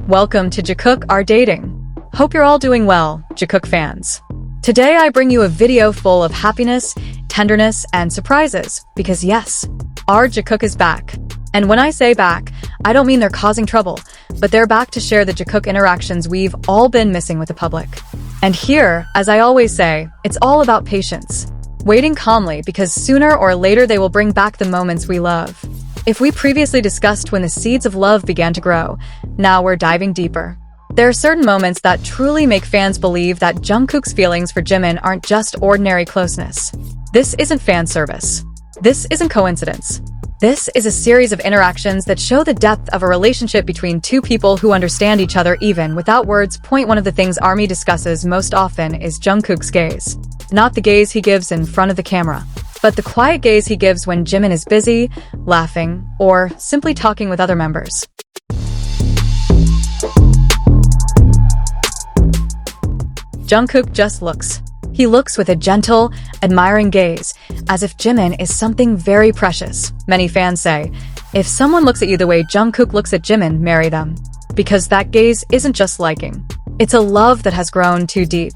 Welcome to Jikook Are Dating. Hope you're all doing well, Jakook fans. Today I bring you a video full of happiness, tenderness, and surprises, because yes, our Jakook is back. And when I say back, I don't mean they're causing trouble, but they're back to share the Jakook interactions we've all been missing with the public. And here, as I always say, it's all about patience. Waiting calmly, because sooner or later they will bring back the moments we love. If we previously discussed when the seeds of love began to grow, now we're diving deeper. There are certain moments that truly make fans believe that Jungkook's feelings for Jimin aren't just ordinary closeness. This isn't fan service. This isn't coincidence. This is a series of interactions that show the depth of a relationship between two people who understand each other even without words. One of the things ARMY discusses most often is Jungkook's gaze. Not the gaze he gives in front of the camera, but the quiet gaze he gives when Jimin is busy, laughing, or simply talking with other members. Jungkook just looks. He looks with a gentle, admiring gaze, as if Jimin is something very precious. Many fans say, if someone looks at you the way Jungkook looks at Jimin, marry them. Because that gaze isn't just liking. It's a love that has grown too deep.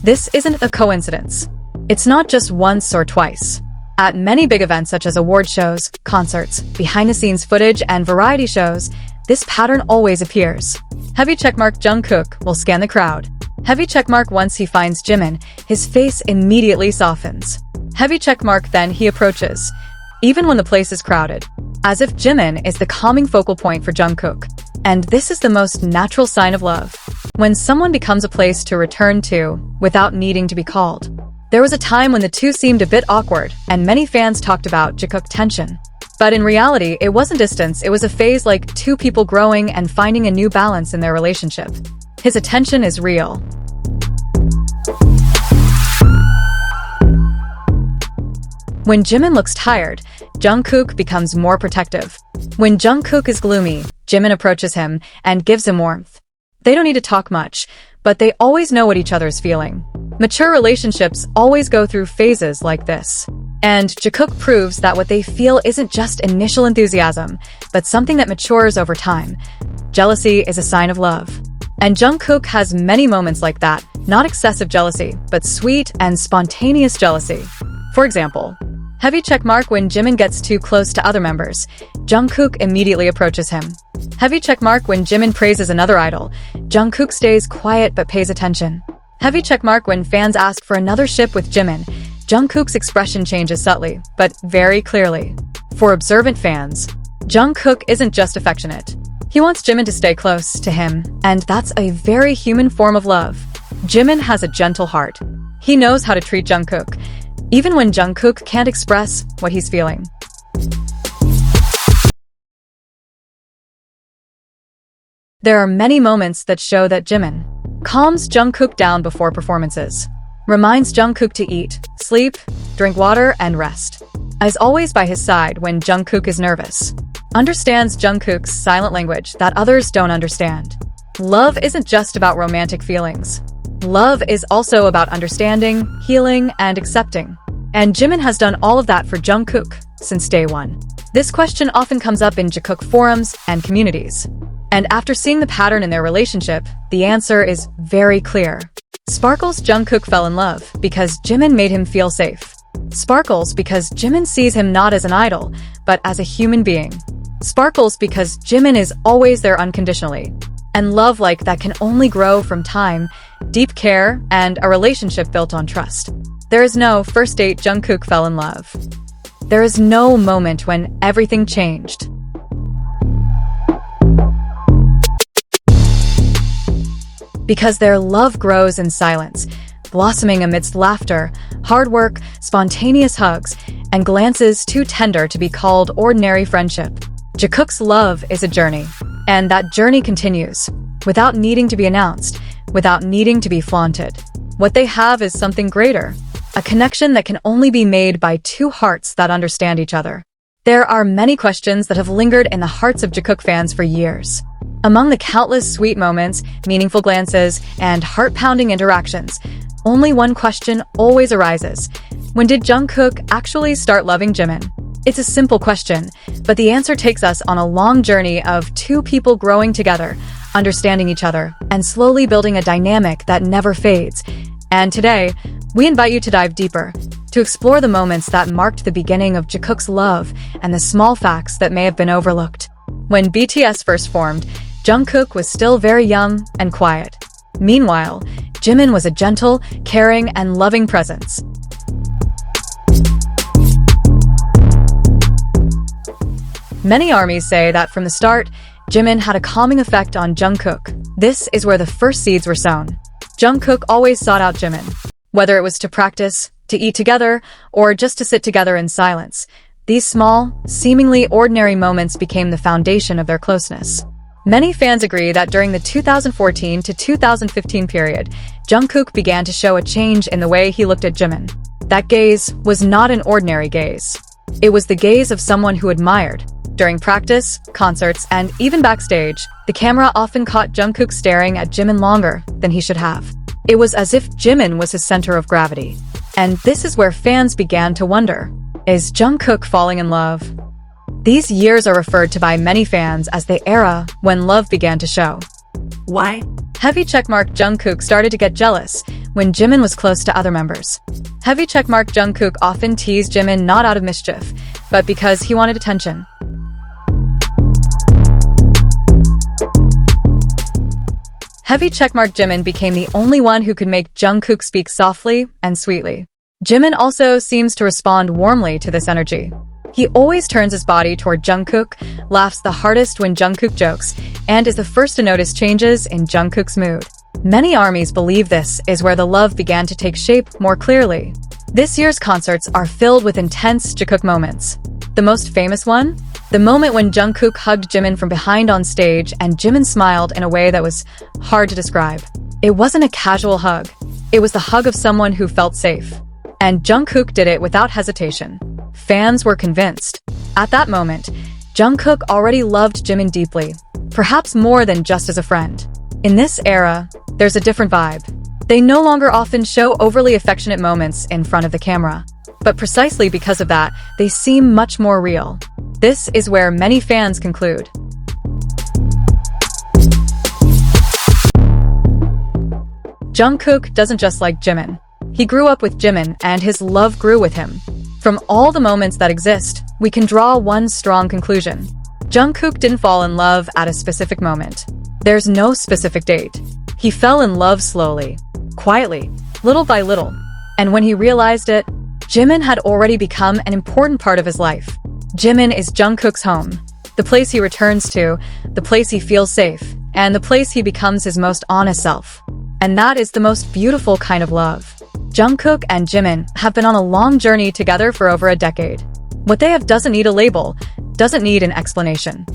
This isn't a coincidence. It's not just once or twice. At many big events such as award shows, concerts, behind-the-scenes footage, and variety shows, this pattern always appears. Heavy checkmark. Jungkook will scan the crowd. Heavy checkmark. Once he finds Jimin, his face immediately softens. Heavy checkmark. Then he approaches, even when the place is crowded, as if Jimin is the calming focal point for Jungkook. And this is the most natural sign of love. When someone becomes a place to return to without needing to be called. There was a time when the two seemed a bit awkward, and many fans talked about Jikook tension. But in reality, it wasn't distance, it was a phase like two people growing and finding a new balance in their relationship. His attention is real. When Jimin looks tired, Jungkook becomes more protective. When Jungkook is gloomy, Jimin approaches him and gives him warmth. They don't need to talk much, but they always know what each other's feeling. Mature relationships always go through phases like this. And Jakook proves that what they feel isn't just initial enthusiasm, but something that matures over time. Jealousy is a sign of love. And Jungkook has many moments like that, not excessive jealousy, but sweet and spontaneous jealousy. For example, heavy checkmark. When Jimin gets too close to other members, Jungkook immediately approaches him. Heavy checkmark. When Jimin praises another idol, Jungkook stays quiet but pays attention. Heavy checkmark. When fans ask for another ship with Jimin, Jungkook's expression changes subtly, but very clearly. For observant fans, Jungkook isn't just affectionate. He wants Jimin to stay close to him, and that's a very human form of love. Jimin has a gentle heart. He knows how to treat Jungkook, even when Jungkook can't express what he's feeling. There are many moments that show that Jimin calms Jungkook down before performances, reminds Jungkook to eat, sleep, drink water, and rest. Is always by his side when Jungkook is nervous. Understands Jungkook's silent language that others don't understand. Love isn't just about romantic feelings. Love is also about understanding, healing, and accepting. And Jimin has done all of that for Jungkook since day one. This question often comes up in Jakook forums and communities. And after seeing the pattern in their relationship, the answer is very clear. Sparkles. Jungkook fell in love because Jimin made him feel safe. Sparkles because Jimin sees him not as an idol, but as a human being. Sparkles because Jimin is always there unconditionally. And love like that can only grow from time, deep care, and a relationship built on trust. There is no first date Jungkook fell in love. There is no moment when everything changed. Because their love grows in silence, blossoming amidst laughter, hard work, spontaneous hugs, and glances too tender to be called ordinary friendship. Jakook's love is a journey, and that journey continues, without needing to be announced, without needing to be flaunted. What they have is something greater, a connection that can only be made by two hearts that understand each other. There are many questions that have lingered in the hearts of Jakook fans for years. Among the countless sweet moments, meaningful glances, and heart-pounding interactions, only one question always arises. When did Jungkook actually start loving Jimin? It's a simple question, but the answer takes us on a long journey of two people growing together, understanding each other, and slowly building a dynamic that never fades. And today, we invite you to dive deeper, to explore the moments that marked the beginning of Jikook's love and the small facts that may have been overlooked. When BTS first formed, Jungkook was still very young and quiet. Meanwhile, Jimin was a gentle, caring, and loving presence. Many armies say that from the start, Jimin had a calming effect on Jungkook. This is where the first seeds were sown. Jungkook always sought out Jimin, whether it was to practice, to eat together, or just to sit together in silence. These small, seemingly ordinary moments became the foundation of their closeness. Many fans agree that during the 2014 to 2015 period, Jungkook began to show a change in the way he looked at Jimin. That gaze was not an ordinary gaze. It was the gaze of someone who admired. During practice, concerts, and even backstage, the camera often caught Jungkook staring at Jimin longer than he should have. It was as if Jimin was his center of gravity. And this is where fans began to wonder, is Jungkook falling in love? These years are referred to by many fans as the era when love began to show. Why? Heavy checkmark Jungkook started to get jealous when Jimin was close to other members. Heavy checkmark Jungkook often teased Jimin not out of mischief, but because he wanted attention. Heavy checkmark Jimin became the only one who could make Jungkook speak softly and sweetly. Jimin also seems to respond warmly to this energy. He always turns his body toward Jungkook, laughs the hardest when Jungkook jokes, and is the first to notice changes in Jungkook's mood. Many armies believe this is where the love began to take shape more clearly. This year's concerts are filled with intense Jikook moments. The most famous one? The moment when Jungkook hugged Jimin from behind on stage and Jimin smiled in a way that was hard to describe. It wasn't a casual hug. It was the hug of someone who felt safe. And Jungkook did it without hesitation. Fans were convinced. At that moment, Jungkook already loved Jimin deeply, perhaps more than just as a friend. In this era, there's a different vibe. They no longer often show overly affectionate moments in front of the camera. But precisely because of that, they seem much more real. This is where many fans conclude. Jungkook doesn't just like Jimin. He grew up with Jimin, and his love grew with him. From all the moments that exist, we can draw one strong conclusion. Jungkook didn't fall in love at a specific moment. There's no specific date. He fell in love slowly, quietly, little by little. And when he realized it, Jimin had already become an important part of his life. Jimin is Jungkook's home, the place he returns to, the place he feels safe, and the place he becomes his most honest self. And that is the most beautiful kind of love. Jungkook and Jimin have been on a long journey together for over a decade. What they have doesn't need a label, doesn't need an explanation.